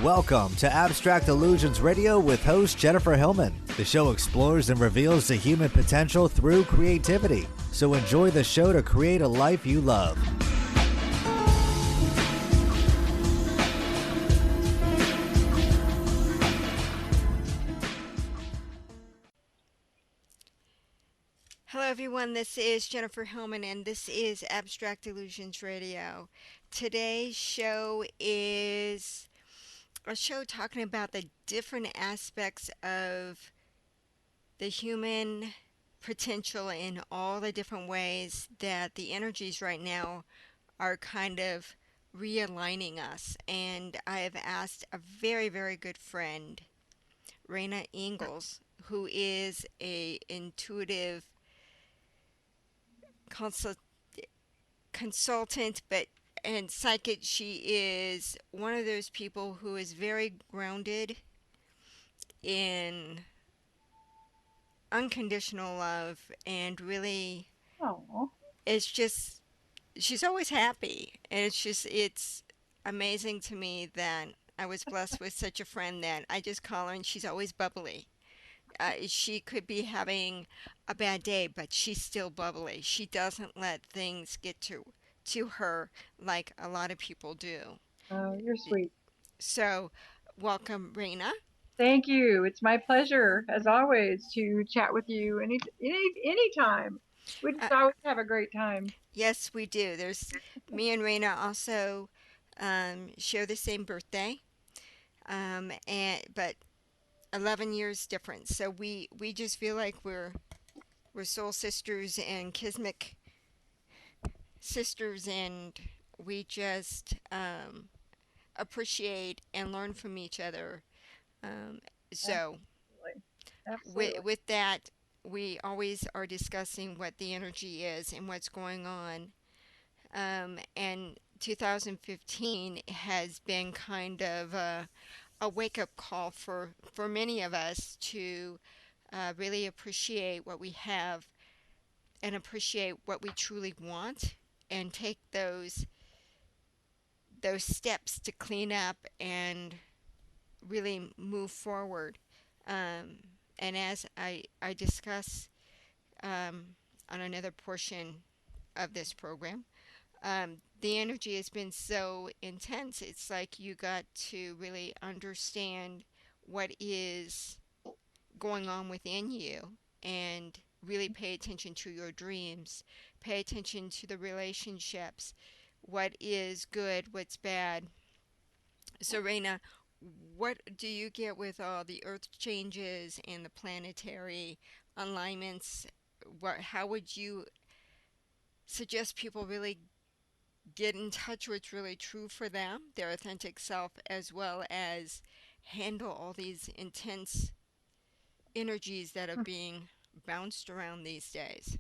Welcome to Abstract Illusions Radio with host Jennifer Hillman. The show explores and reveals the human potential through creativity. So enjoy the show to create a life you love. Hello everyone, this is Jennifer Hillman and this is Abstract Illusions Radio. Today's show is a show talking about the different aspects of the human potential in all the different ways that the energies right now are kind of realigning us. And I have asked a very, very good friend, Raina Ingalls, who is a intuitive consult consultant and psychic. She is one of those people who is very grounded in unconditional love and really Oh, it's just she's always happy, and it's amazing to me that I was blessed with such a friend that I just call her and she's always bubbly. She could be having a bad day, but she's still bubbly. She doesn't let things get to her like a lot of people do. you're sweet. So, welcome, Raina. Thank you. It's my pleasure, as always, to chat with you anytime. We Uh, just always have a great time. yes, we do. There's me and Raina also share the same birthday, and but 11 years difference. So we just feel like we're soul sisters and kismic sisters, and we just appreciate and learn from each other. Um, so Absolutely. Absolutely. with that, we always are discussing what the energy is and what's going on. And 2015 has been kind of a wake-up call for many of us to really appreciate what we have and appreciate what we truly want and take those steps to clean up and really move forward. Um, and as I discuss on another portion of this program, the energy has been so intense. It's like you got to really understand what is going on within you and really pay attention to your dreams, pay attention to the relationships, what is good, what's bad. So, Raina, what do you get with all the earth changes and the planetary alignments? How would you suggest people really get in touch with what's really true for them, their authentic self, as well as handle all these intense energies that are being bounced around these days?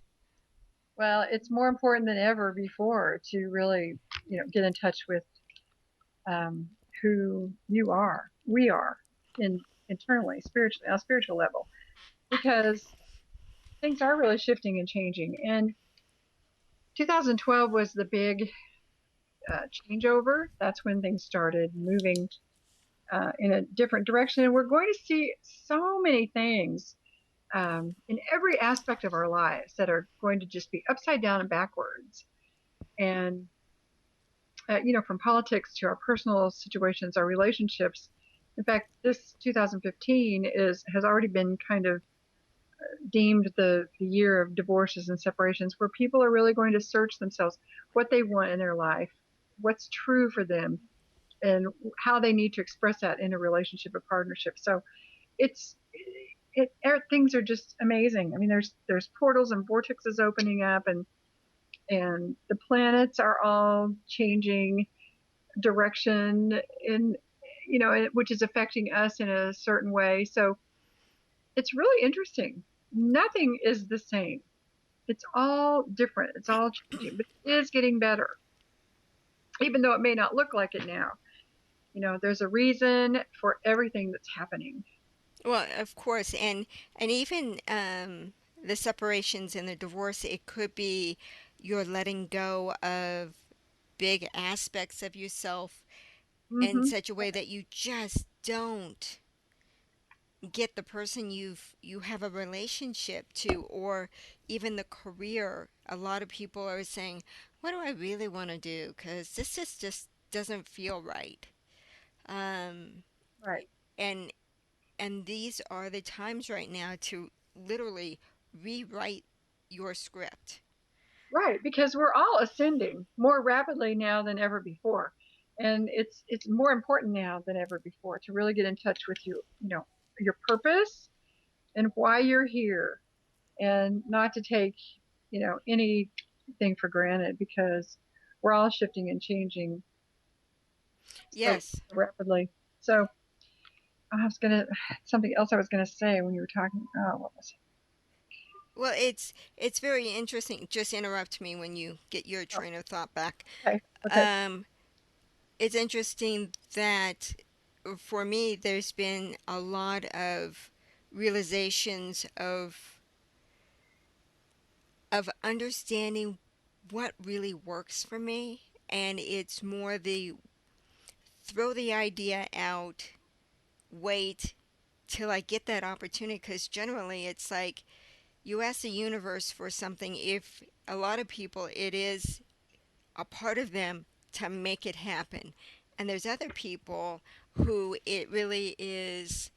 Well, it's more important than ever before to really, get in touch with um, who you are. We are internally, spiritually, on a spiritual level, because things are really shifting and changing. And 2012 was the big changeover. That's when things started moving in a different direction. And we're going to see so many things in every aspect of our lives that are going to just be upside down and backwards. And, from politics to our personal situations, our relationships. In fact, this 2015 has already been kind of deemed the year of divorces and separations, where people are really going to search themselves, what they want in their life, what's true for them, and how they need to express that in a relationship or partnership. So it's things are just amazing. I mean, there's portals and vortexes opening up, and the planets are all changing direction in which is affecting us in a certain way. So it's really interesting. Nothing is the same. It's all different. It's all changing, but it is getting better, even though it may not look like it now. There's a reason for everything that's happening. Well, of course, and even the separations and the divorce, it could be you're letting go of big aspects of yourself in Mhm. such a way that you just don't get the person you have a relationship to, or even the career. A lot of people are saying, what do I really want to do, because this just doesn't feel right. um, Right. and and these are the times right now to literally rewrite your script. Right, because we're all ascending more rapidly now than ever before. And it's more important now than ever before to really get in touch with your purpose and why you're here, and not to take, anything for granted, because we're all shifting and changing so Yes. rapidly. So I was gonna something else I was gonna say when you were talking. Oh, what was Well, it's very interesting. Just interrupt me when you get your it? train of thought back. Oh, okay, okay, Um, it's interesting that for me, there's been a lot of realizations of understanding what really works for me, and it's more the throw the idea out, wait till I get that opportunity, because generally it's like you ask the universe for something. If a lot of people, it is a part of them to make it happen. And there's other people who it really is,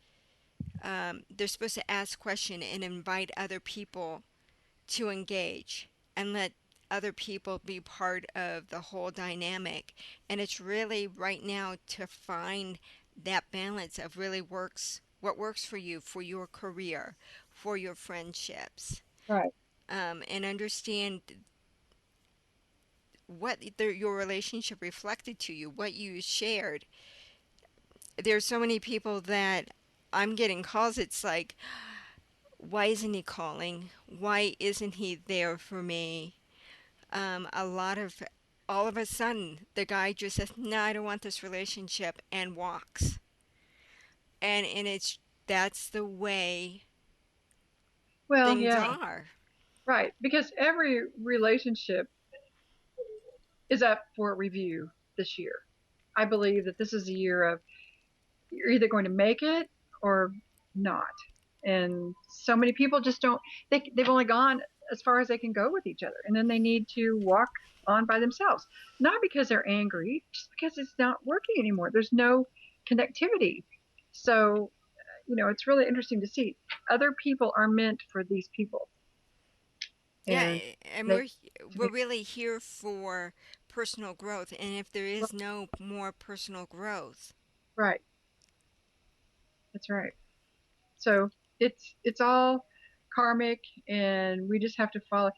they're supposed to ask question and invite other people to engage and let other people be part of the whole dynamic. And it's really right now to find that balance of really works, what works for you, for your career, for your friendships, right. and understand what your relationship reflected to you, what you shared. There's so many people that I'm getting calls. It's like, why isn't he calling? Why isn't he there for me? A lot of, all of a sudden, the guy just says, "No, I don't want this relationship," and walks. And it's that's the way Well, things yeah, are. right. Because every relationship is up for review this year. I believe that this is a year of, you're either going to make it or not. And so many people just don't, they've only gone as far as they can go with each other. And then they need to walk on by themselves. Not because they're angry, just because it's not working anymore. There's no connectivity. So, it's really interesting to see. Other people are meant for these people. Yeah, And and they, to we're be really here for personal growth. And if there is no more personal growth, right. That's right. So it's all karmic, and we just have to follow.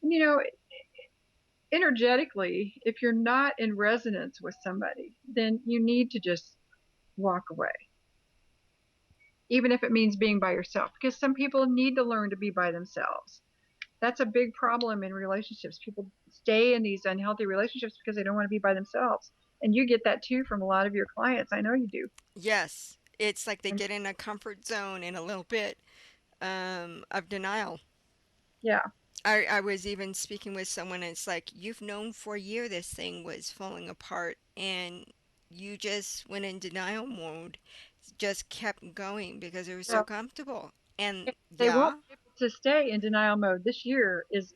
And energetically, if you're not in resonance with somebody, then you need to just walk away, even if it means being by yourself, because some people need to learn to be by themselves. That's a big problem in relationships. People stay in these unhealthy relationships because they don't want to be by themselves. And you get that too from a lot of your clients. I know you do. yes, it's like they And get in a comfort zone and a little bit of denial. yeah, I was even speaking with someone, and it's like, you've known for a year this thing was falling apart, and you just went in denial mode, just kept going because it was so well, comfortable. And they won't yeah, be able to stay in denial mode. This year it's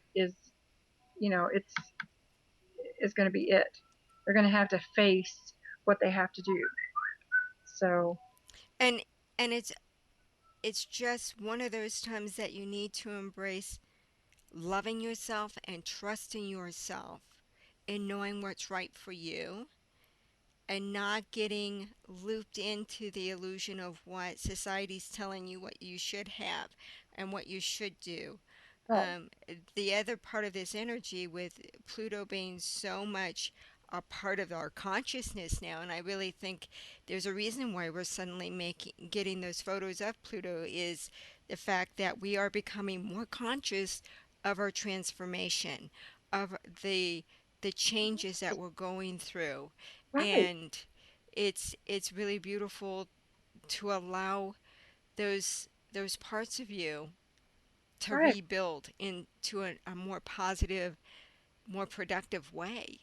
going to be it. They're going to have to face what they have to do. So, and and it's just one of those times that you need to embrace loving yourself and trusting yourself and knowing what's right for you, and not getting looped into the illusion of what society's telling you what you should have and what you should do. right, Um, the other part of this energy, with Pluto being so much a part of our consciousness now, and I really think there's a reason why we're suddenly getting those photos of Pluto, is the fact that we are becoming more conscious of our transformation, of the changes that we're going through. right, And it's really beautiful to allow those parts of you to right. rebuild into a more positive, more productive way.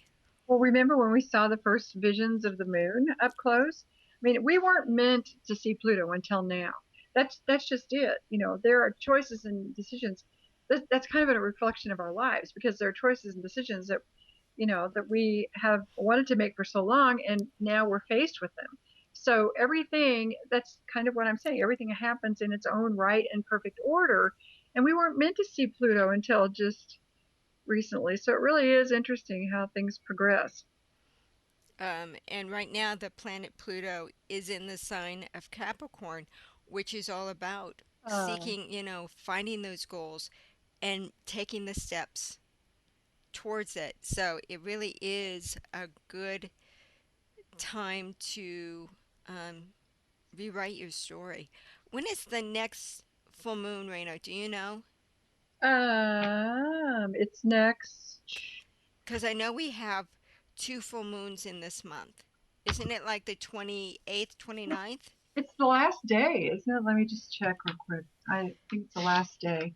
Well, remember when we saw the first visions of the moon up close? I mean, we weren't meant to see Pluto until now. That's just it. There are choices and decisions. That's kind of a reflection of our lives because there are choices and decisions that we have wanted to make for so long, and now we're faced with them. So everything, that's kind of what I'm saying. Everything happens in its own right and perfect order, and we weren't meant to see Pluto until just recently. So it really is interesting how things progress. And right now, the planet Pluto is in the sign of Capricorn, which is all about Uh, seeking, finding those goals and taking the steps towards it. So it really is a good time to um, rewrite your story. When is the next full moon, Raina? Do you know? it's next. Because I know we have two full moons in this month. Isn't it like the 28th, 29th? It's the last day, isn't it? Let me just check real quick. I think it's the last day.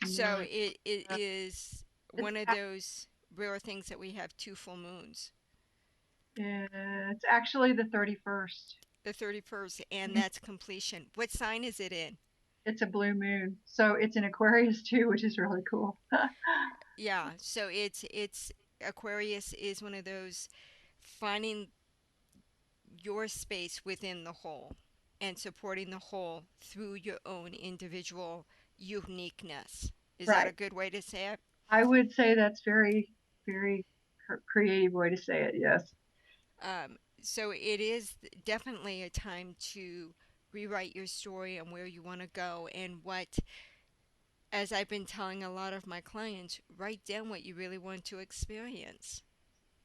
So No, it uh, is it's one of those rare things that we have two full moons, it's actually the 31st. the 31st, and that's completion. What sign is it in? It's a blue moon, so it's in Aquarius too, which is really cool. Yeah, so it's Aquarius is one of those finding your space within the whole and supporting the whole through your own individual uniqueness. Is that a Right. good way to say it? I would say that's very, very creative way to say it. Yes. So it is definitely a time to rewrite your story and where you want to go and what, as I've been telling a lot of my clients, write down what you really want to experience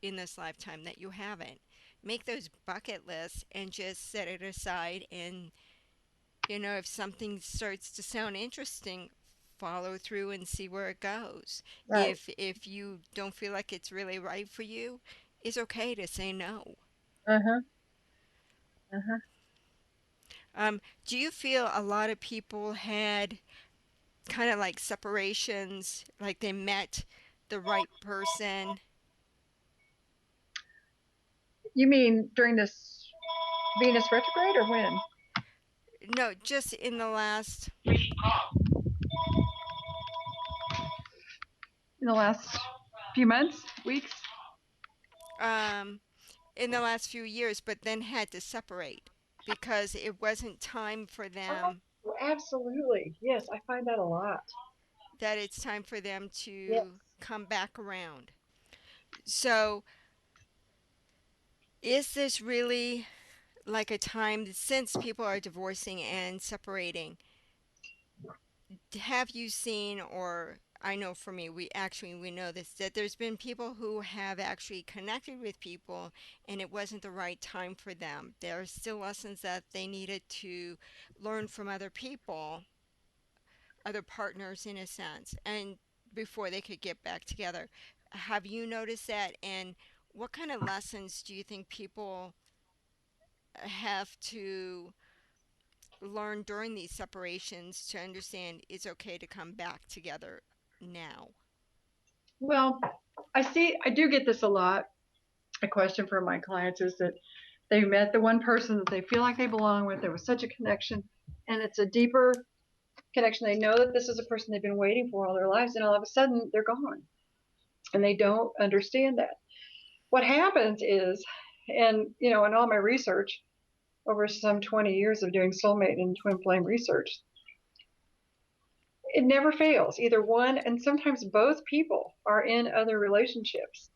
in this lifetime that you haven't. Make those bucket lists and just set it aside. And, if something starts to sound interesting, follow through and see where it goes. Right. If you don't feel like it's really right for you, it's okay to say no. Uh huh. Uh huh. Do you feel a lot of people had kind of like separations, like they met the right person? You mean during this Venus retrograde or when? No, just in the last, In the last few months, weeks? um, in the last few years, but then had to separate because it wasn't time for Oh, them, absolutely. Yes, I find that a lot. that it's time for them Yes. to come back around. So, is this really like a time since people are divorcing and separating? Have you seen, or I know for me, we know this, that there's been people who have actually connected with people and it wasn't the right time for them. There are still lessons that they needed to learn from other people, other partners in a sense, and before they could get back together. Have you noticed that? And what kind of lessons do you think people have to learn during these separations to understand it's okay to come back together now? Well, I do get this a lot. A question from my clients is that they met the one person that they feel like they belong with. There was such a connection, and it's a deeper connection. They know that this is a person they've been waiting for all their lives, and all of a sudden they're gone, and they don't understand that. What happens is, and in all my research over some 20 years of doing soulmate and twin flame research, it never fails. Either one, and sometimes both people are in other relationships,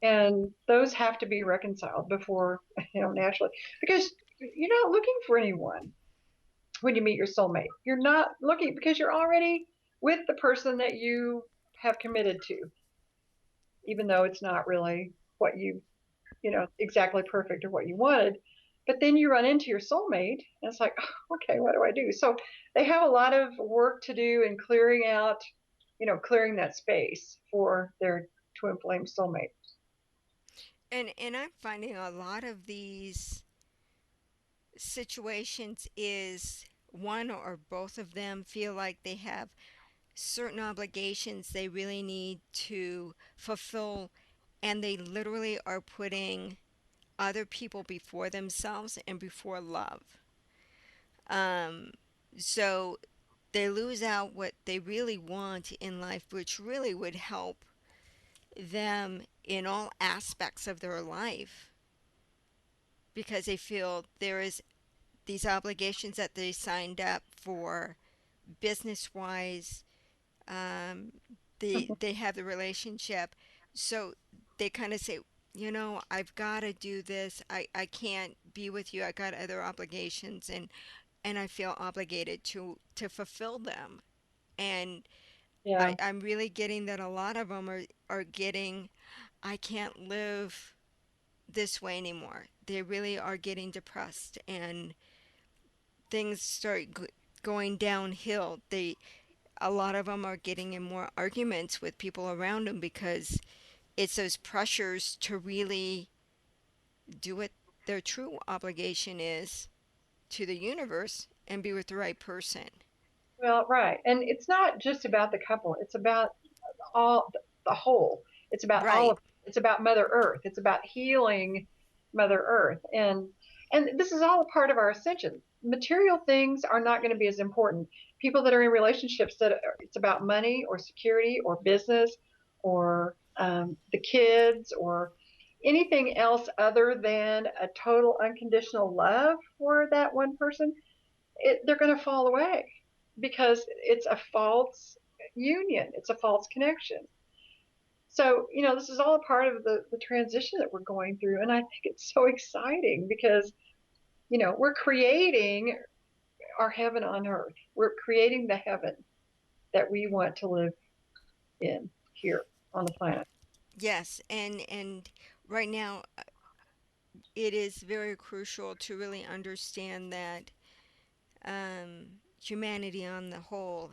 and those have to be reconciled before naturally, because you're not looking for anyone when you meet your soulmate. You're not looking because you're already with the person that you have committed to, even though it's not really what exactly perfect or what you wanted. But then you run into your soulmate, and it's like, oh, okay, what do I do? So they have a lot of work to do in clearing that space for their twin flame soulmate. And I'm finding a lot of these situations is one or both of them feel like they have certain obligations they really need to fulfill, and they literally are putting other people before themselves and before love. Um, so they lose out what they really want in life, which really would help them in all aspects of their life, because they feel there is these obligations that they signed up for business wise. um, they have the relationship, so they kind of say, I've got to do this. I can't be with you. I got other obligations, and I feel obligated to fulfill them. And Yeah. I'm really getting that a lot of them are getting, I can't live this way anymore. They really are getting depressed, and things start going downhill. A lot of them are getting in more arguments with people around them because it's those pressures to really do what their true obligation is to the universe and be with the right person. Well, right. And it's not just about the couple. It's about all the whole. It's about all Right. of it's about Mother Earth. It's about healing Mother Earth. And this is all a part of our ascension. Material things are not going to be as important. People that are in relationships that it's about money or security or business or the kids or anything else other than a total unconditional love for that one person, they're going to fall away because it's a false union. It's a false connection. So, this is all a part of the transition that we're going through. And I think it's so exciting because, we're creating our heaven on earth. We're creating the heaven that we want to live in here on the planet. Yes, and right now it is very crucial to really understand that humanity on the whole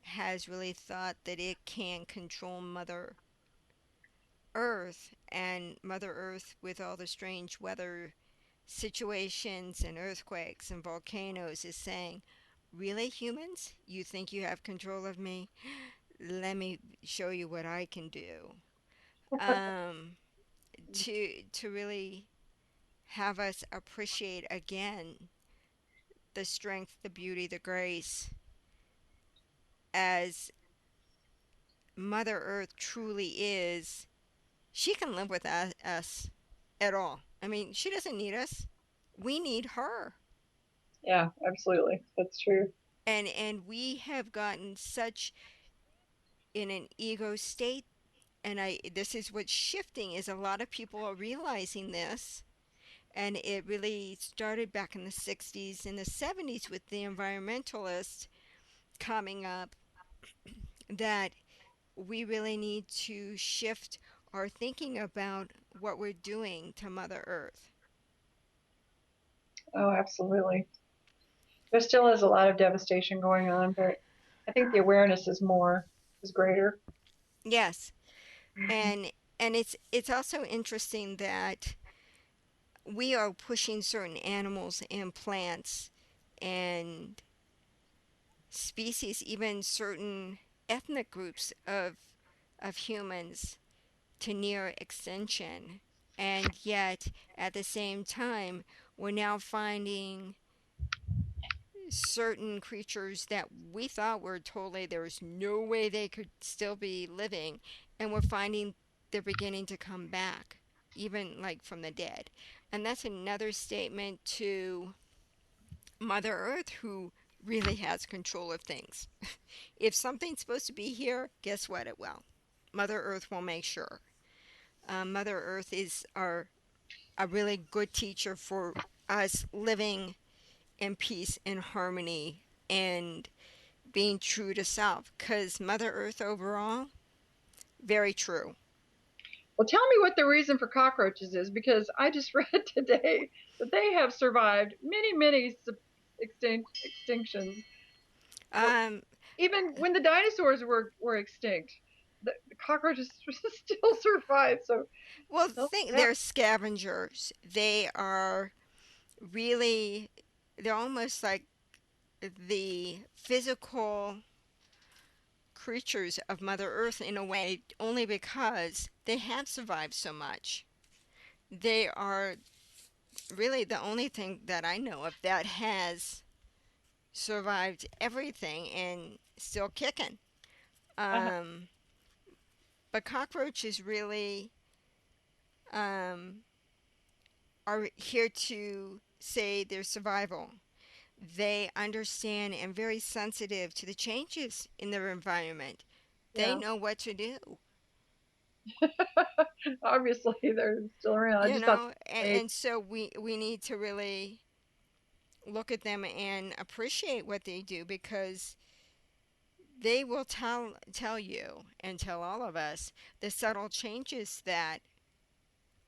has really thought that it can control Mother Earth, and Mother Earth, with all the strange weather situations and earthquakes and volcanoes, is saying, really, humans? You think you have control of me? Let me show you what I can do. Um, to really have us appreciate again the strength, the beauty, the grace, as Mother Earth truly is. She can live with us at all. I mean, she doesn't need us. We need her. Yeah, absolutely. That's true. And we have gotten such in an ego state, and I this is what's shifting, is a lot of people are realizing this, and it really started back in the 60s and the 70s with the environmentalists coming up, that we really need to shift our thinking about what we're doing to Mother Earth. Oh, absolutely. There still is a lot of devastation going on, but I think the awareness is greater. Yes, and it's also interesting that we are pushing certain animals and plants and species, even certain ethnic groups of humans, to near extinction. And yet, at the same time, we're now finding certain creatures that we thought were totally, there was no way they could still be living, and we're finding they're beginning to come back, even like from the dead. And that's another statement to Mother Earth, who really has control of things. If something's supposed to be here, guess what? It will. Mother Earth will make sure. Mother Earth is a really good teacher for us living in peace and harmony and being true to self. Because Mother Earth overall, very true. Well, tell me what the reason for cockroaches is, because I just read today that they have survived many, many extinctions. Um, Even when the dinosaurs were extinct, the cockroaches still survived. So well, tell me think that. they're scavengers. They are really, they're almost like the physical creatures of Mother Earth in a way only because they have survived so much. They are really the only thing that I know of that has survived everything and still kicking. Uh-huh. Um, but cockroaches really um, are here to say their survival. They understand and very sensitive to the changes in their environment. They Yeah. know what to do, Obviously, they're still around. I you just thought, know, they, and so we need to really look at them and appreciate what they do because they will tell you and tell all of us the subtle changes that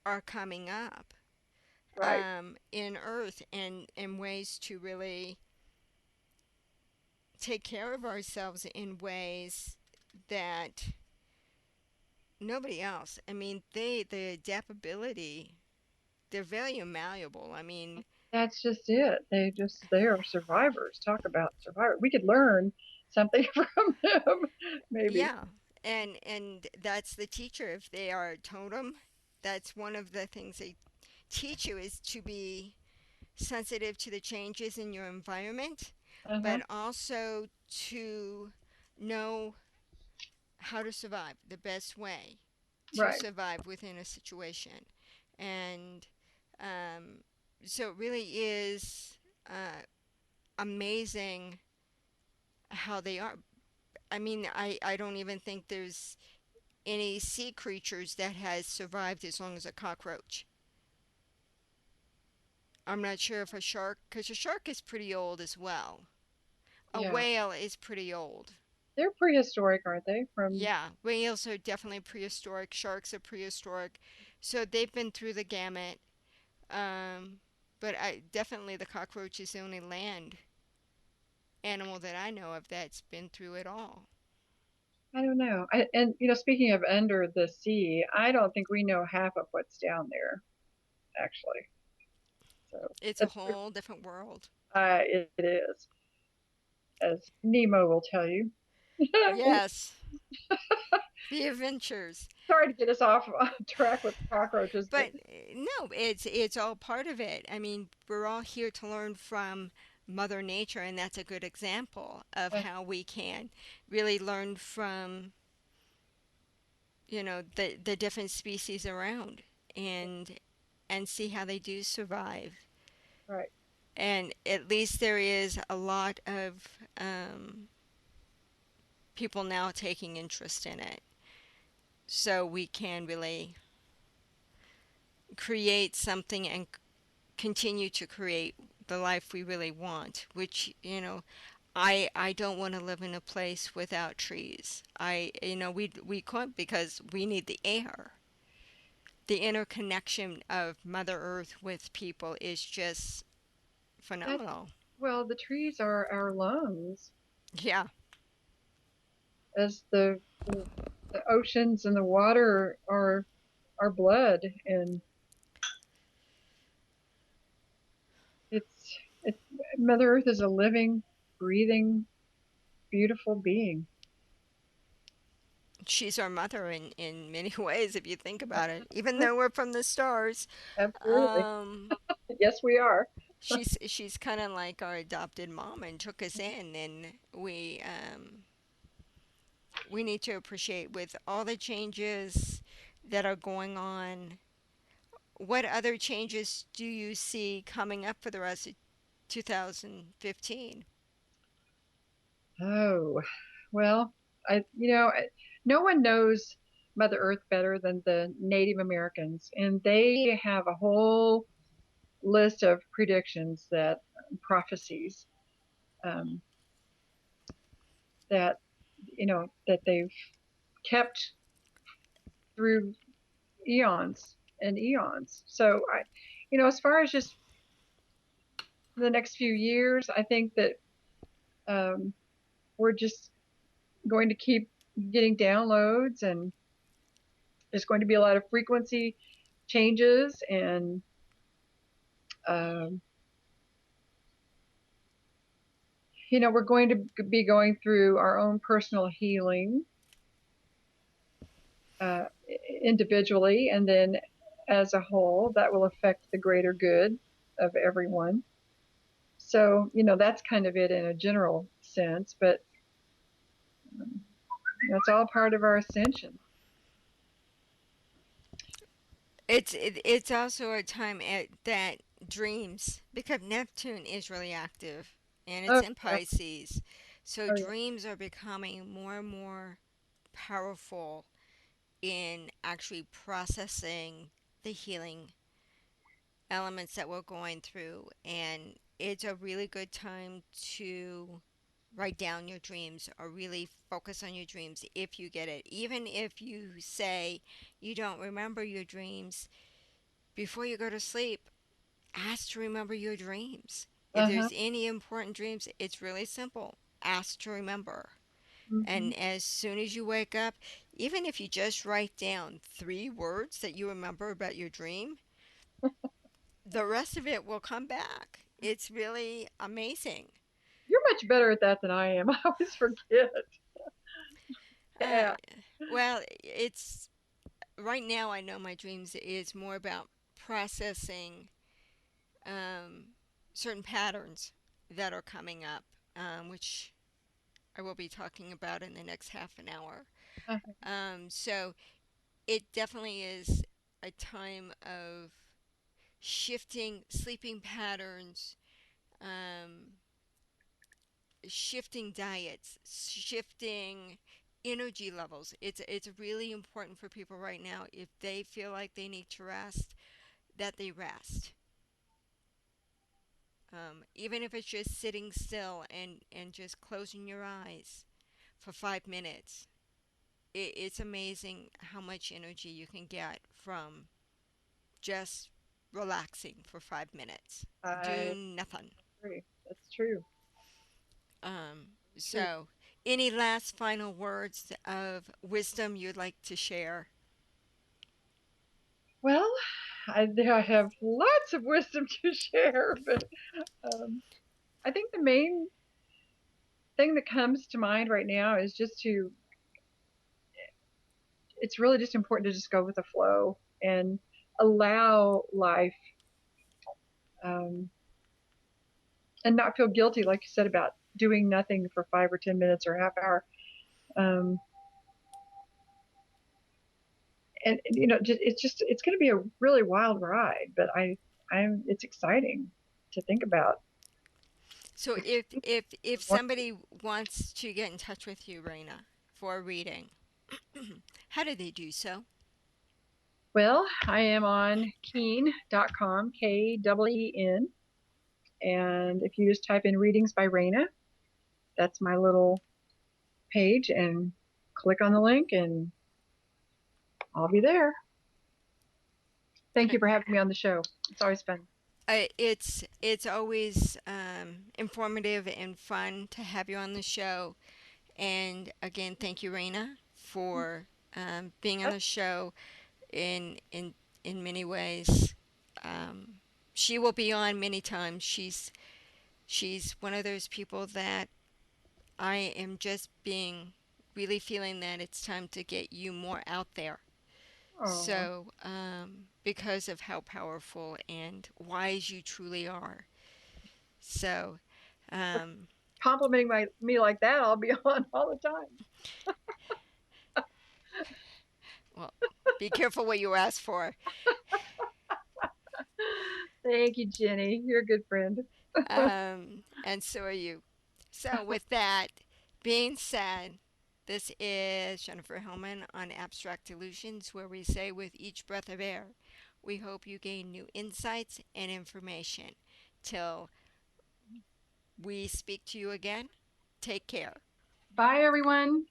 are coming up right, in Earth and ways to really take care of ourselves in ways that nobody else. I mean, the adaptability, they're very malleable. I mean, that's just it. They are survivors. Talk about survivor. We could learn something from them, maybe. yeah, and that's the teacher. If they are a totem, that's one of the things they teach you is to be sensitive to the changes in your environment, Uh-huh. but also to know how to survive the best way to Right. survive within a situation. And um, so it really is amazing how they are. I mean, I don't even think there's any sea creatures that has survived as long as a cockroach. I'm not sure if a shark, because a shark is pretty old as well. A Yeah. whale is pretty old. They're prehistoric, aren't they? From Yeah, whales are definitely prehistoric. Sharks are prehistoric. So they've been through the gamut. Um, but I definitely the cockroach is the only land animal that I know of that's been through it all. I don't know. And speaking of under the sea, I don't think we know half of what's down there actually. So It's a that's whole different world. it is, as Nemo will tell you. Yes, the adventures. Sorry to get us off track with cockroaches, but But no, it's all part of it. I mean, we're all here to learn from Mother Nature, and that's a good example of uh, how we can really learn from the different species around and see how they do survive. right. And at least there is a lot of people now taking interest in it, so we can really create something and continue to create the life we really want, which I don't want to live in a place without trees. We could because we need the air. The interconnection of Mother Earth with people is just That phenomenal. well, the trees are our lungs, Yeah, as the oceans and the water are our blood, and it's Mother Earth is a living, breathing, beautiful being. she's our mother in many ways if you think about it. Even though we're from the stars, Absolutely. um, Yes, we are. she's kind of like our adopted mom and took us in, and we need to appreciate with all the changes that are going on. What other changes do you see coming up for the rest of 2015? Oh, well, no one knows Mother Earth better than the Native Americans, and they have a whole list of predictions that prophecies um, that that they've kept through eons and eons. So as far as just the next few years, I think that um, we're just going to keep getting downloads, and there's going to be a lot of frequency changes, and um, we're going to be going through our own personal healing uh, individually, and then as a whole, that will affect the greater good of everyone. So, that's kind of it in a general sense, but um, that's all part of our ascension. It's also a time that dreams, because Neptune is really active and it's Oh, in yeah. Pisces. So Oh, yeah. dreams are becoming more and more powerful in actually processing the healing elements that we're going through, and it's a really good time to write down your dreams or really focus on your dreams if you get it. Even if you say you don't remember your dreams, before you go to sleep, ask to remember your dreams. If Uh-huh. there's any important dreams, it's really simple. Ask to remember. Hmm. And as soon as you wake up, even if you just write down 3 words that you remember about your dream, the rest of it will come back. It's really amazing. You're much better at that than I am. I always forget. Uh, Yeah. well, it's right now I know my dreams is more about processing um, certain patterns that are coming up, which I will be talking about in the next half an hour. Uh-huh. So it definitely is a time of shifting sleeping patterns, um, shifting diets, shifting energy levels. It's really important for people right now, if they feel like they need to rest, that they rest. Even if it's just sitting still and just closing your eyes for 5 minutes. It's amazing how much energy you can get from just relaxing for 5 minutes. Do I nothing. agree. That's true. Very true. So, any last final words of wisdom you'd like to share? Well, I have lots of wisdom to share, but um, I think the main thing that comes to mind right now is it's really just important to just go with the flow and allow life, um, and not feel guilty, like you said, about doing nothing for 5 or 10 minutes or half hour. Um, and it's going to be a really wild ride, but it's exciting to think about. So, if somebody wants to get in touch with you, Raina, for a reading, how do they do so? Well, I am on keen.com, KEEN. And if you just type in readings by Raina, that's my little page, and click on the link, and I'll be there. Thank you for having me on the show. It's always fun. It's always informative and fun to have you on the show. And again, thank you, Raina, for being on the show in many ways. Um, she will be on many times. She's one of those people that I am just being really feeling that it's time to get you more out there. Oh, So, because of how powerful and wise you truly are. So, um, complimenting me like that, I'll be on all the time. well, be careful what you ask for. Thank you, Jenny. You're a good friend. And so are you. So, with that being said, this is Jennifer Hillman on Abstract Illusions, where we say with each breath of air, we hope you gain new insights and information. Till we speak to you again, take care. Bye, everyone.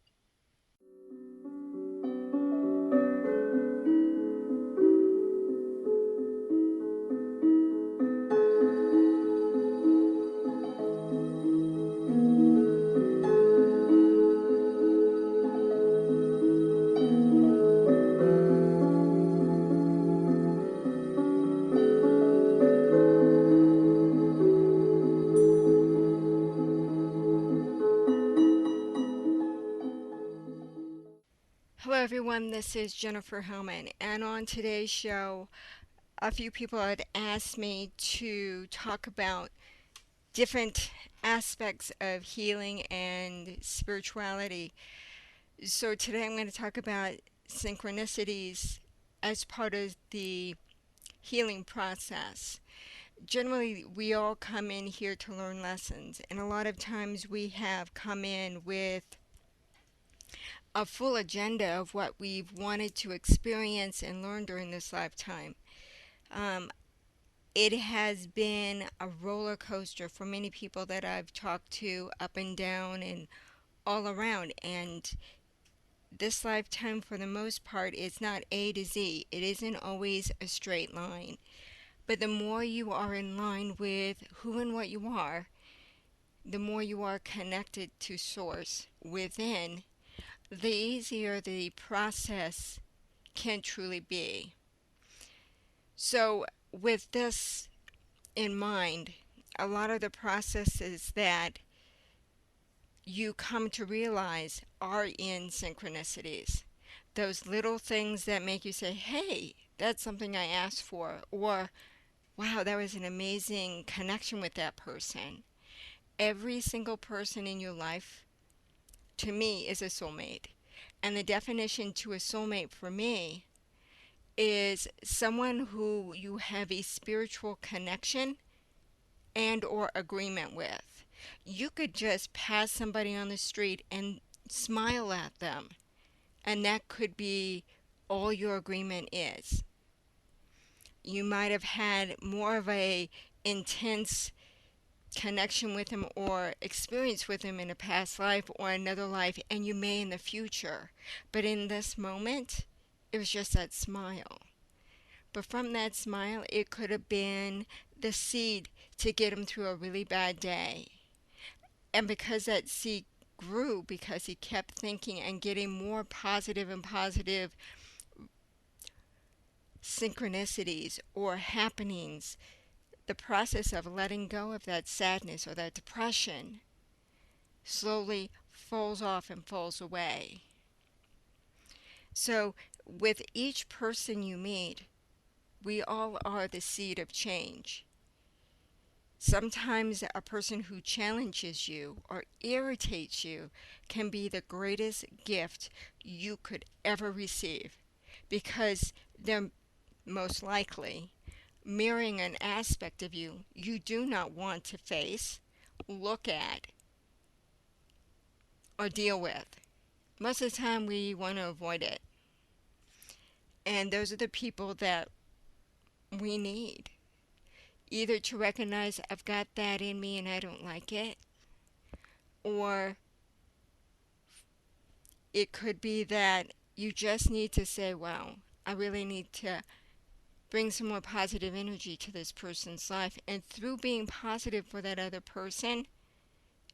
Hello, everyone. This is Jennifer Hillman, and on today's show, a few people had asked me to talk about different aspects of healing and spirituality. So, today I'm going to talk about synchronicities as part of the healing process. Generally, we all come in here to learn lessons, and a lot of times we have come in with a full agenda of what we've wanted to experience and learn during this lifetime. Um, it has been a roller coaster for many people that I've talked to, up and down and all around. And this lifetime, for the most part, is not A to Z. It isn't always a straight line. But the more you are in line with who and what you are, the more you are connected to Source within, the easier the process can truly be. So, with this in mind, a lot of the processes that you come to realize are in synchronicities. Those little things that make you say, hey, that's something I asked for, or wow, that was an amazing connection with that person. Every single person in your life, to me, is a soulmate. And the definition to a soulmate for me is someone who you have a spiritual connection and or agreement with. You could just pass somebody on the street and smile at them, and that could be all your agreement is. You might have had more of a intense connection with him or experience with him in a past life or another life, and you may in the future. But in this moment, it was just that smile. But from that smile, it could have been the seed to get him through a really bad day. And because that seed grew, because he kept thinking and getting more positive and positive synchronicities or happenings, the process of letting go of that sadness or that depression slowly falls off and falls away. So, with each person you meet, we all are the seed of change. Sometimes a person who challenges you or irritates you can be the greatest gift you could ever receive because they're most likely mirroring an aspect of you you do not want to face, look at, or deal with. Most of the time we want to avoid it. And those are the people that we need. Either to recognize I've got that in me and I don't like it, or it could be that you just need to say, wow, I really need to bring some more positive energy to this person's life. And through being positive for that other person,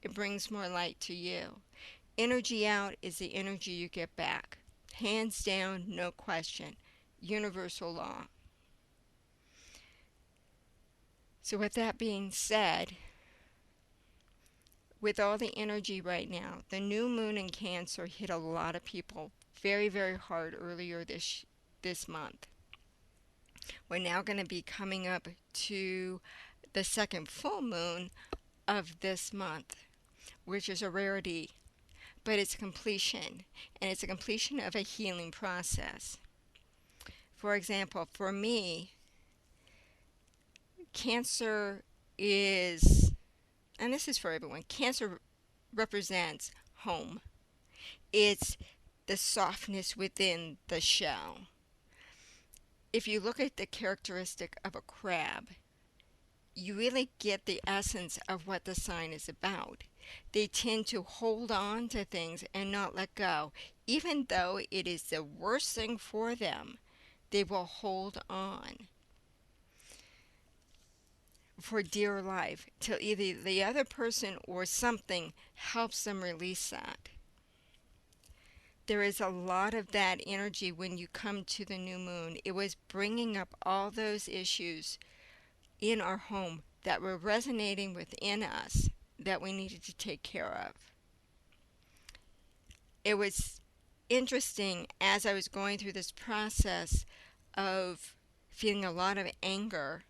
it brings more light to you. Energy out is the energy you get back. Hands down, no question. Universal law. So, with that being said, with all the energy right now, the new moon in Cancer hit a lot of people very, very hard earlier this month. We're now going to be coming up to the second full moon of this month, which is a rarity, but it's completion, and it's a completion of a healing process. For example, for me, Cancer is, and this is for everyone, Cancer represents home. It's the softness within the shell. If you look at the characteristic of a crab, you really get the essence of what the sign is about. They tend to hold on to things and not let go. Even though it is the worst thing for them, they will hold on for dear life till either the other person or something helps them release that. There is a lot of that energy when you come to the new moon. It was bringing up all those issues in our home that were resonating within us that we needed to take care of. It was interesting as I was going through this process of feeling a lot of anger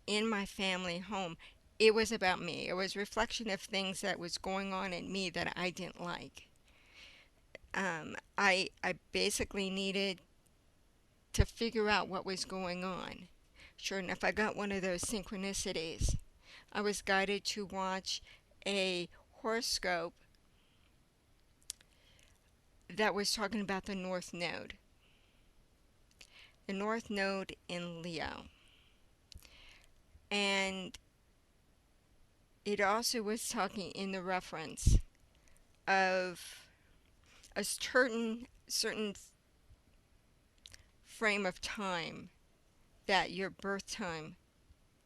in my family home. It was about me. It was a reflection of things that was going on in me that I didn't like. I basically needed to figure out what was going on. Sure enough, I got one of those synchronicities. I was guided to watch a horoscope that was talking about the North Node in Leo. And it also was talking in the reference of a certain frame of time that your birth time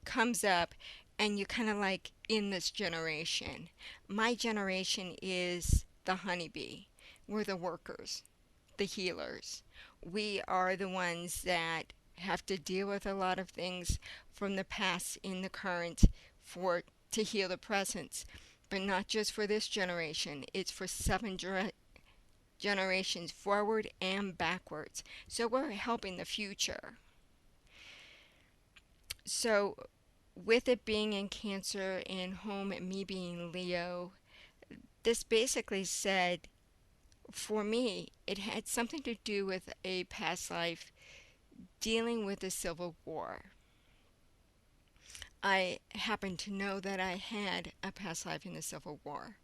comes up and you kind of like in this generation. My generation is the honeybee. We're the workers, the healers. We are the ones that have to deal with a lot of things from the past in the current for to heal the present. But not just for this generation. It's for generations forward and backwards. So we're helping the future. So with it being in Cancer and home and me being Leo, this basically said for me it had something to do with a past life dealing with the Civil War. I happen to know that I had a past life in the Civil War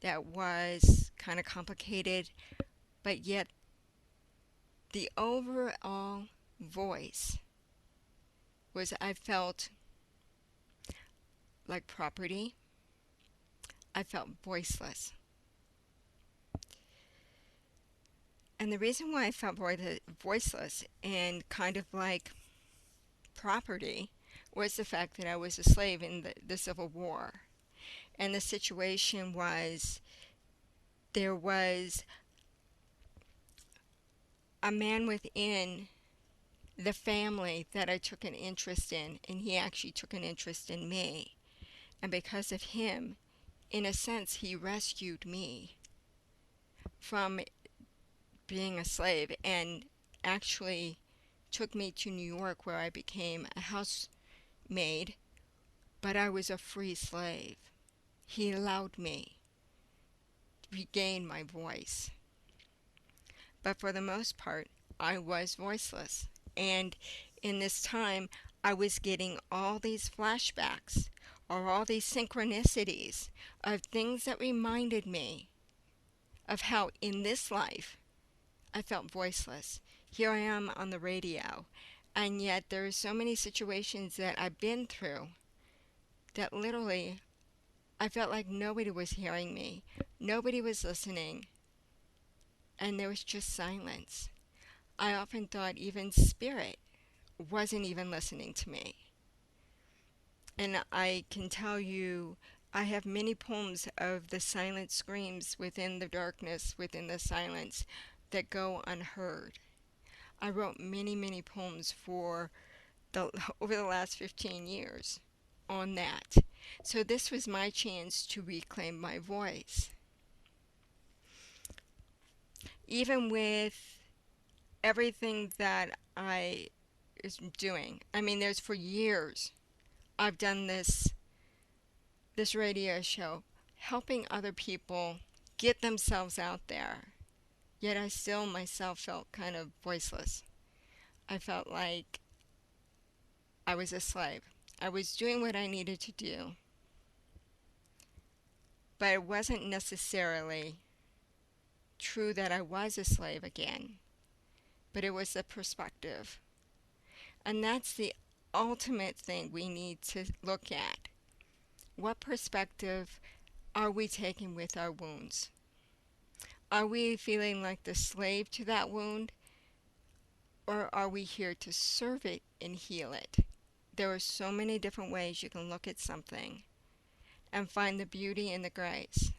that was kind of complicated, but yet the overall voice was I felt like property. I felt voiceless. And the reason why I felt voiceless and kind of like property was the fact that I was a slave in the Civil War. And the situation was there was a man within the family that I took an interest in, and he actually took an interest in me. And because of him, in a sense, he rescued me from being a slave and actually took me to New York where I became a housemaid, but I was a free slave. He allowed me to regain my voice. But for the most part, I was voiceless. And in this time, I was getting all these flashbacks or all these synchronicities of things that reminded me of how in this life I felt voiceless. Here I am on the radio, and yet there are so many situations that I've been through that literally I felt like nobody was hearing me, nobody was listening, and there was just silence. I often thought even spirit wasn't even listening to me. And I can tell you, I have many poems of the silent screams within the darkness, within the silence, that go unheard. I wrote many, many poems over the last 15 years on that. So this was my chance to reclaim my voice. Even with everything that I is doing. I mean, there's for years I've done this radio show helping other people get themselves out there. Yet I still myself felt kind of voiceless. I felt like I was a slave. I was doing what I needed to do, but it wasn't necessarily true that I was a slave again, but it was the perspective. And that's the ultimate thing we need to look at. What perspective are we taking with our wounds? Are we feeling like the slave to that wound? Or are we here to serve it and heal it? There are so many different ways you can look at something and find the beauty and the grace.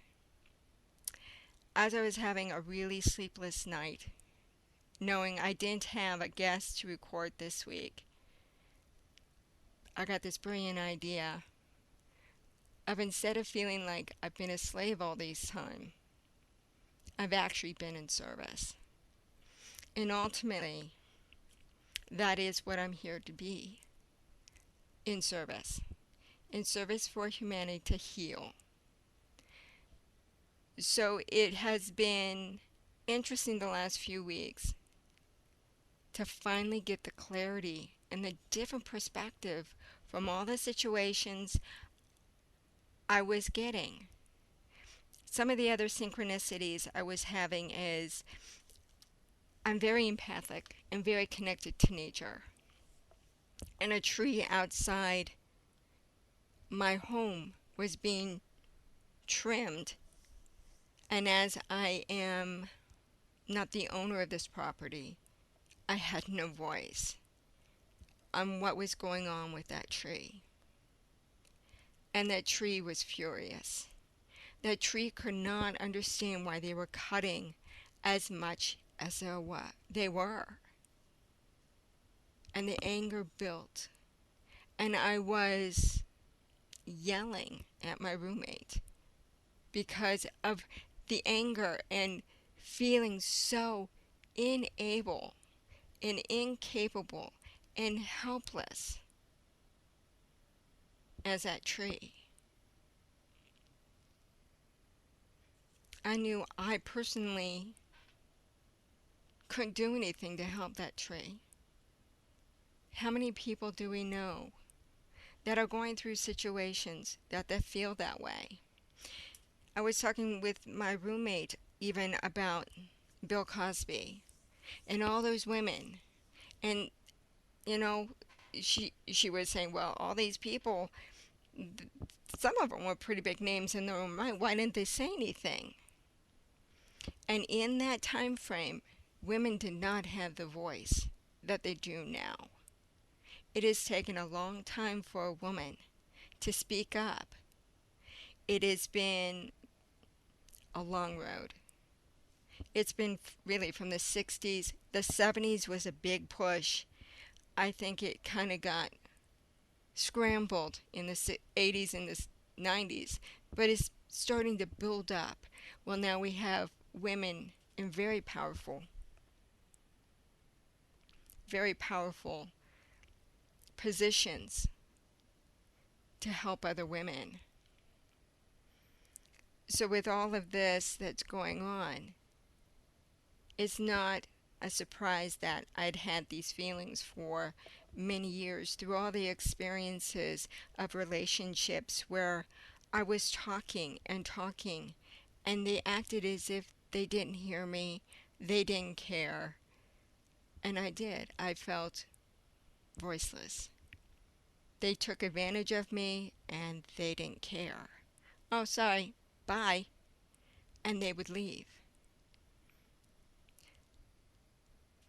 As I was having a really sleepless night, knowing I didn't have a guest to record this week, I got this brilliant idea of instead of feeling like I've been a slave all this time, I've actually been in service. And ultimately, that is what I'm here to be, in service for humanity to heal. So it has been interesting the last few weeks to finally get the clarity and the different perspective from all the situations I was getting. Some of the other synchronicities I was having is I'm very empathic and very connected to nature. And a tree outside my home was being trimmed. And as I am not the owner of this property, I had no voice on what was going on with that tree. And that tree was furious. That tree could not understand why they were cutting as much as they were. And the anger built. And I was yelling at my roommate because of the anger and feeling so unable and incapable and helpless as that tree. I knew I personally couldn't do anything to help that tree. How many people do we know that are going through situations that they feel that way? I was talking with my roommate even about Bill Cosby and all those women. And, you know, she was saying, well, all these people, some of them were pretty big names in their own right. Why didn't they say anything? And in that time frame, women did not have the voice that they do now. It has taken a long time for a woman to speak up. It has been a long road. It's been really from the 60s. The 70s was a big push. I think it kind of got scrambled in the 80s and the 90s, but it's starting to build up. Well, now we have women in very powerful positions to help other women. So with all of this that's going on, it's not a surprise that I'd had these feelings for many years through all the experiences of relationships where I was talking and talking and they acted as if they didn't hear me, they didn't care. And I did. I felt voiceless. They took advantage of me and they didn't care. Oh, sorry, bye. And they would leave.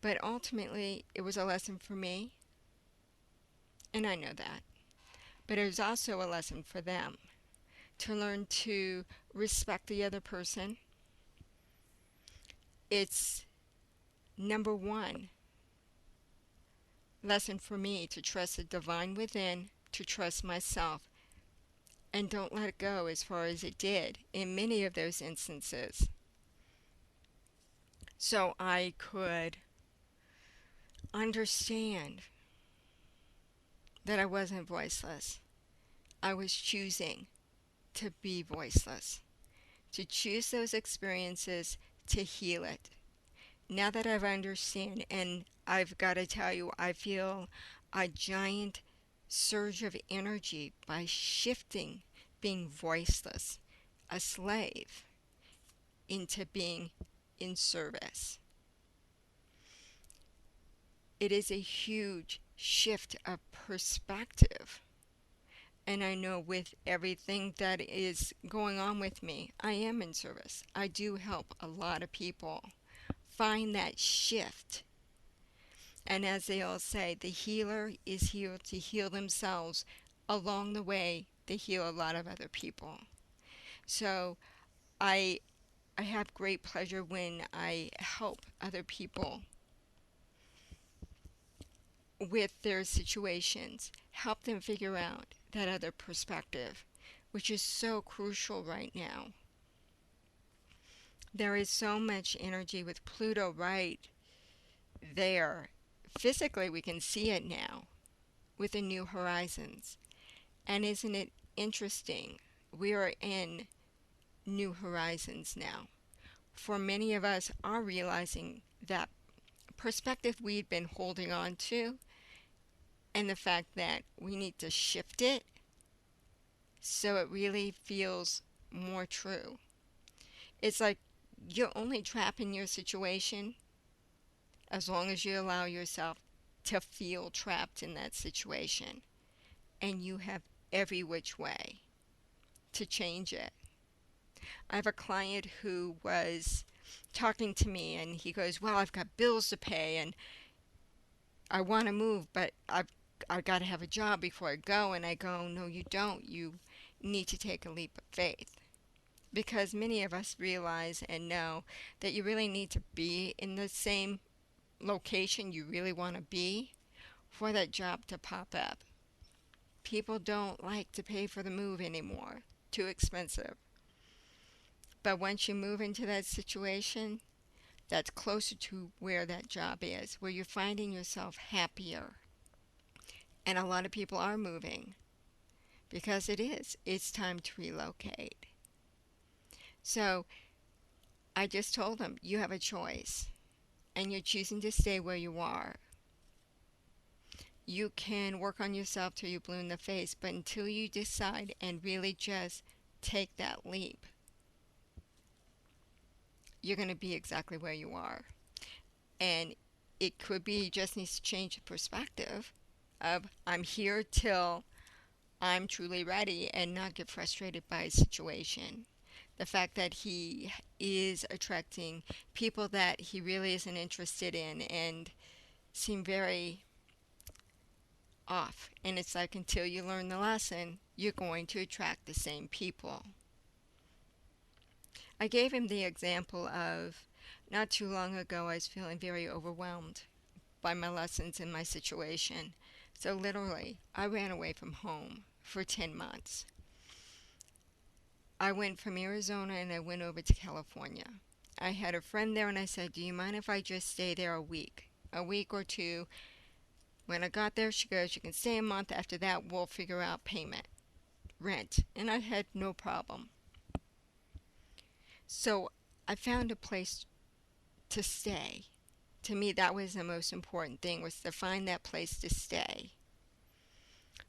But ultimately, it was a lesson for me, and I know that. But it was also a lesson for them to learn to respect the other person. It's number one lesson for me to trust the divine within, to trust myself, and don't let it go as far as it did in many of those instances. So I could understand that I wasn't voiceless. I was choosing to be voiceless, to choose those experiences to heal it. Now that I've understand, and I've got to tell you, I feel a giant surge of energy by shifting being voiceless, a slave, into being in service. It is a huge shift of perspective. And I know with everything that is going on with me, I am in service. I do help a lot of people find that shift. And as they all say, the healer is here to heal themselves. Along the way, they heal a lot of other people. So I have great pleasure when I help other people with their situations, help them figure out that other perspective, which is so crucial right now. There is so much energy with Pluto right there. Physically, we can see it now with the new horizons. And isn't it interesting? We are in new horizons now. For many of us are realizing that perspective we'd been holding on to and the fact that we need to shift it so it really feels more true. It's like you're only trapped in your situation as long as you allow yourself to feel trapped in that situation, and you have every which way to change it. I have a client who was talking to me and he goes, "Well, I've got bills to pay and I want to move, but I've got to have a job before I go." And I go, "No, you don't. You need to take a leap of faith." Because many of us realize and know that you really need to be in the same location you really want to be for that job to pop up. People don't like to pay for the move anymore. Too expensive. But once you move into that situation, that's closer to where that job is, where you're finding yourself happier. And a lot of people are moving because it's time to relocate. So I just told them, you have a choice and you're choosing to stay where you are. You can work on yourself till you're blue in the face, but until you decide and really just take that leap, you're going to be exactly where you are. And it could be you just needs to change the perspective of I'm here till I'm truly ready and not get frustrated by a situation. The fact that he is attracting people that he really isn't interested in and seem very off. And it's like until you learn the lesson, you're going to attract the same people. I gave him the example of not too long ago I was feeling very overwhelmed by my lessons and my situation. So literally, I ran away from home for 10 months. I went from Arizona and I went over to California. I had a friend there and I said, "Do you mind if I just stay there a week? A week or two." When I got there, she goes, "You can stay a month. After that, we'll figure out payment, rent." And I had no problem. So I found a place to stay. To me, that was the most important thing, was to find that place to stay.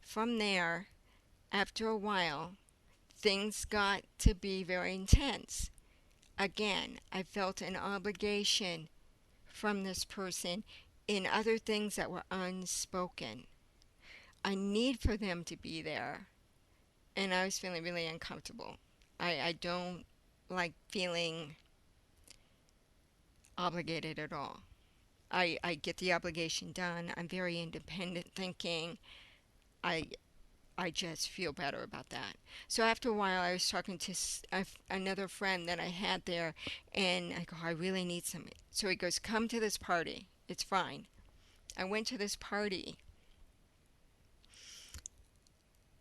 From there, after a while, things got to be very intense. Again, I felt an obligation from this person in other things that were unspoken. I need for them to be there, and I was feeling really uncomfortable. I don't like feeling obligated at all. I get the obligation done. I'm very independent thinking. I I just feel better about that. So after a while, I was talking to another friend that I had there, and I go, "I really need some." So he goes, "Come to this party. It's fine." I went to this party,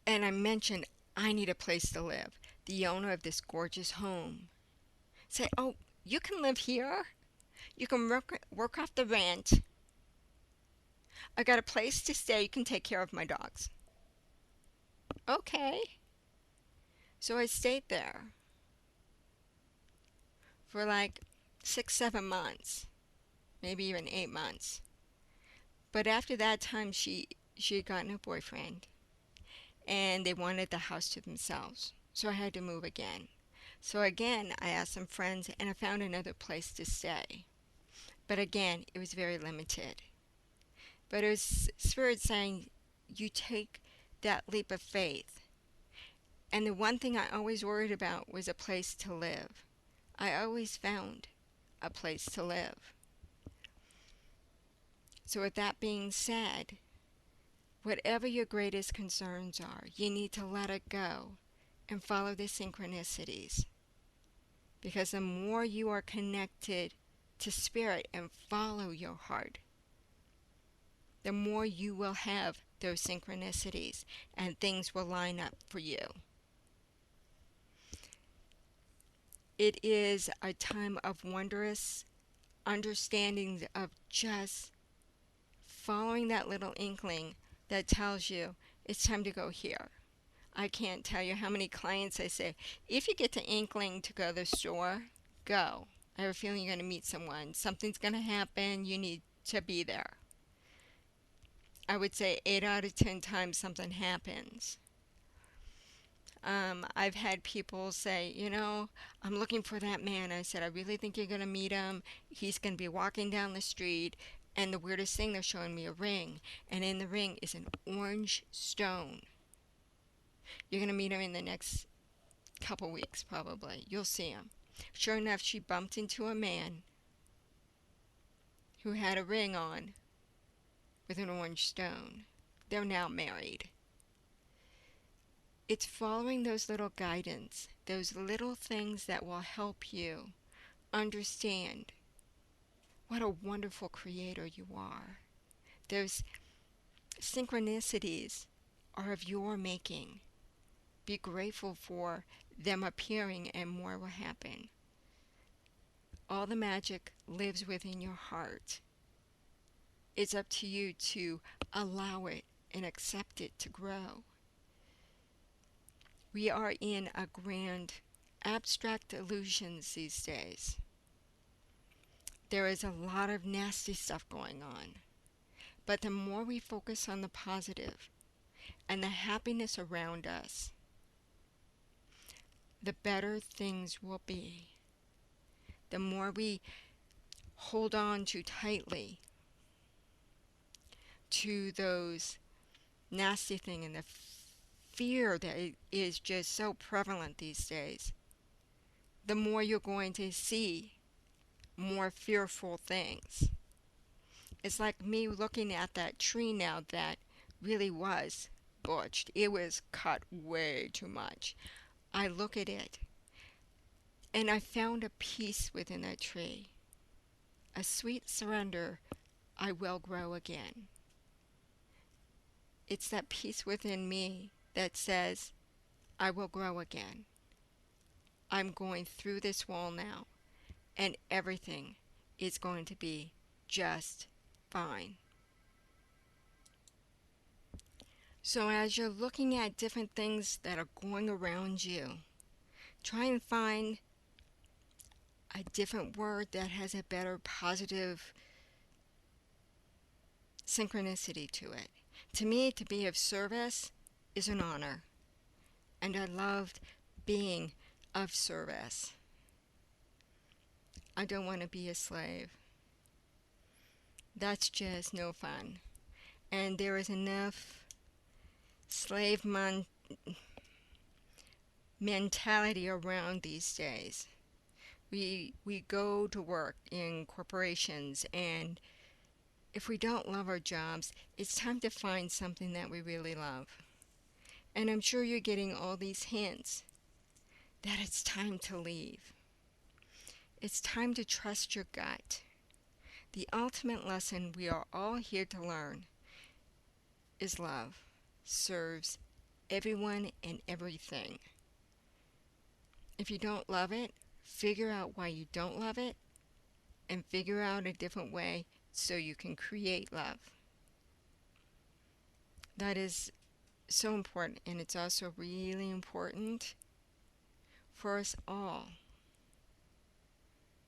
and I mentioned I need a place to live. The owner of this gorgeous home said, "Oh, you can live here. You can work off the rent. I got a place to stay. You can take care of my dogs." Okay. So I stayed there for like 6, 7 months, maybe even 8 months. But after that time, she had gotten a boyfriend, and they wanted the house to themselves. So I had to move again. So again, I asked some friends, and I found another place to stay. But again, it was very limited. But it was Spirit saying, you take that leap of faith. And the one thing I always worried about was a place to live. I always found a place to live. So with that being said, whatever your greatest concerns are, you need to let it go and follow the synchronicities. Because the more you are connected to Spirit and follow your heart, the more you will have those synchronicities and things will line up for you. It is a time of wondrous understanding of just following that little inkling that tells you it's time to go here. I can't tell you how many clients I say, if you get the inkling to go to the store, go. I have a feeling you're going to meet someone. Something's going to happen. You need to be there. I would say 8 out of 10 times something happens. I've had people say, I'm looking for that man. I said, I really think you're going to meet him. He's going to be walking down the street. And the weirdest thing, they're showing me a ring. And in the ring is an orange stone. You're going to meet him in the next couple weeks, probably. You'll see him. Sure enough, she bumped into a man who had a ring on with an orange stone. They're now married. It's following those little guidance, those little things that will help you understand what a wonderful creator you are. Those synchronicities are of your making. Be grateful for them appearing and more will happen. All the magic lives within your heart. It's up to you to allow it and accept it to grow. We are in a grand abstract illusions these days. There is a lot of nasty stuff going on. But the more we focus on the positive and the happiness around us, the better things will be. The more we hold on too tightly to those nasty things and the fear that is just so prevalent these days, the more you're going to see more fearful things. It's like me looking at that tree now that really was butched. It was cut way too much. I look at it and I found a peace within that tree. A sweet surrender. I will grow again. It's that peace within me that says, I will grow again. I'm going through this wall now, and everything is going to be just fine. So as you're looking at different things that are going around you, try and find a different word that has a better positive synchronicity to it. To me, to be of service is an honor, and I loved being of service. I don't want to be a slave. That's just no fun. And there is enough slave mentality around these days. We go to work in corporations, and if we don't love our jobs, it's time to find something that we really love. And I'm sure you're getting all these hints that it's time to leave. It's time to trust your gut. The ultimate lesson we are all here to learn is love serves everyone and everything. If you don't love it, figure out why you don't love it and figure out a different way so you can create love. That is so important, and it's also really important for us all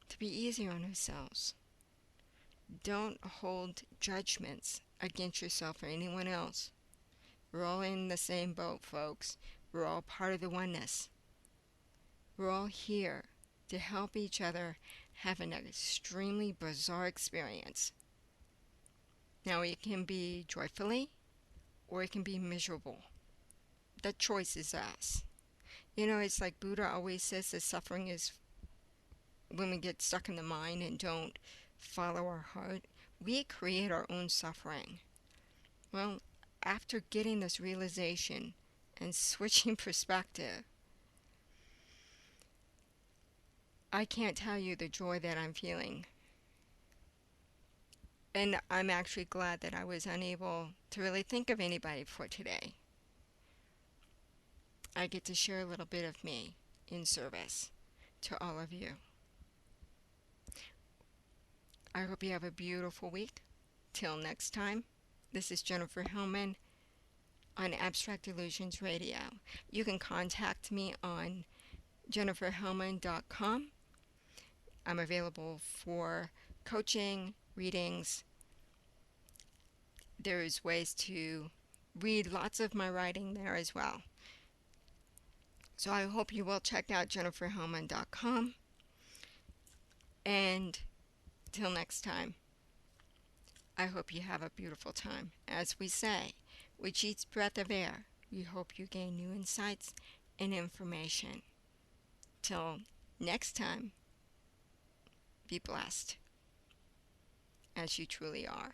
to be easy on ourselves. Don't hold judgments against yourself or anyone else. We're all in the same boat, folks. We're all part of the oneness. We're all here to help each other have an extremely bizarre experience. Now, it can be joyfully or it can be miserable. The choice is us. It's like Buddha always says that suffering is when we get stuck in the mind and don't follow our heart. We create our own suffering. Well, after getting this realization and switching perspective, I can't tell you the joy that I'm feeling. And I'm actually glad that I was unable to really think of anybody for today. I get to share a little bit of me in service to all of you. I hope you have a beautiful week. Till next time, this is Jennifer Hillman on Abstract Illusions Radio. You can contact me on jenniferhillman.com. I'm available for coaching, readings. There's ways to read lots of my writing there as well. So I hope you will check out jenniferhillman.com. And till next time, I hope you have a beautiful time. As we say, with each breath of air, we hope you gain new insights and information. Till next time, be blessed, as you truly are.